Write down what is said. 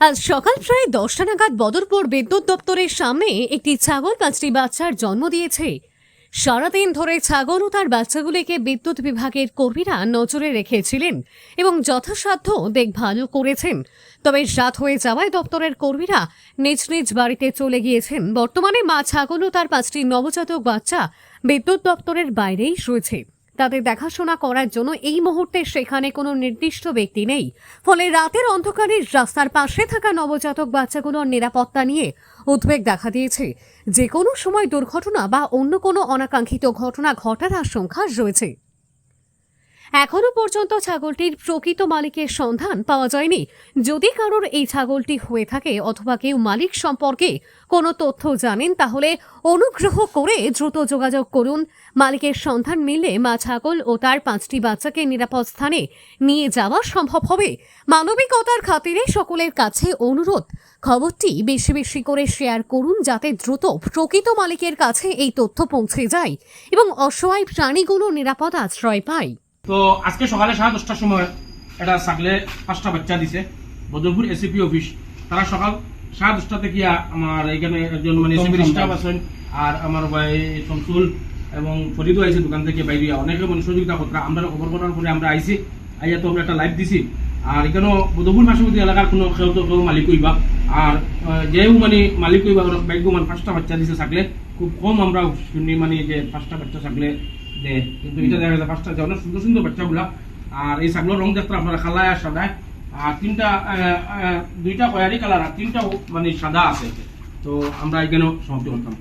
আজ সকাল প্রায় 10টা নাগাদ বদরপুর বিদ্যুৎ দপ্তরের সামনে একটি ছাগল 5টি বাচ্চার জন্ম দিয়েছে। সারাদিন ধরে ছাগল ও তার বাচ্চাগুলিকে বিদ্যুৎ বিভাগের কর্মীরা নজরে রেখেছিলেন এবং যথাসাধ্য দেখভালও করেছেন। তবে রাত হয়ে যাওয়ায় দপ্তরের কর্মীরা নিজ নিজ বাড়িতে চলে গিয়েছেন। বর্তমানে মা ছাগল ও তার 5টি নবজাতক বাচ্চা বিদ্যুৎ দপ্তরের বাইরেই রয়েছে। তাদের দেখাশোনা করার জন্য এই মুহূর্তে সেখানে কোনো নির্দিষ্ট ব্যক্তি নেই। ফলে রাতের অন্ধকারে রাস্তার পাশে থাকা নবজাতক বাচ্চাগুলোর নিরাপত্তা নিয়ে উদ্বেগ দেখা দিয়েছে। যে কোনো সময় দুর্ঘটনা বা অন্য কোনো অনাকাঙ্ক্ষিত ঘটনা ঘটার আশঙ্কা রয়েছে। এখনো পর্যন্ত ছাগলটির প্রকৃত মালিকের সন্ধান পাওয়া যায়নি। যদি কারোর এই ছাগলটি হয়ে থাকে অথবা কেউ মালিক সম্পর্কে কোনো তথ্য জানেন তাহলে অনুগ্রহ করে দ্রুত যোগাযোগ করুন। মালিকের সন্ধান মিললে মা ছাগল ও তার 5টি বাচ্চাকে নিরাপদ স্থানে নিয়ে যাওয়া সম্ভব হবে। মানবিকতার খাতিরে সকলের কাছে অনুরোধ, খবরটি বেশি বেশি করে শেয়ার করুন যাতে দ্রুত প্রকৃত মালিকের কাছে এই তথ্য পৌঁছে যায় এবং অসহায় প্রাণীগুলো নিরাপদ আশ্রয় পায়। তো আজকে সকালে 10:30টার সময় এটা ছাগলে 5টা বাচ্চা দিছে বদরপুর এসিপি অফিস। তারা সকাল 10:30টাতে গিয়া আমার এখানে একজন মানে এসিপি স্টাফ আছেন আর আমার ভাই শামসুল এবং ফরিদও আইছে দোকান থেকে বাইরে, অনেকে মানে সহযোগিতা করতে আমরা খবর করার পরে আমরা আইছি। আইয়া তো আমরা একটা লাইভ দিছি। আর এখানেও বদরপুর পার্শ্ববর্তী এলাকার কোনো কেউ মালিক হইবা আর যেও মানে মালিক হইবা বাইক মানে 5টা বাচ্চা দিছে ছাগলে। খুব কম আমরা শুনি মানে যে 5টা বাচ্চা ছাগলে দেয়, কিন্তু এটা দেখা যায় 5টা অনেক সুন্দর সুন্দর বাচ্চাগুলা। আর এই ছাগলের রং দেখতে আপনারা কালায় আর সাদায়, আর দুইটা কয়ারি কালার আর 3টা মানে সাদা আছে। তো আমরা এখানেও সমাপ্তি করতাম।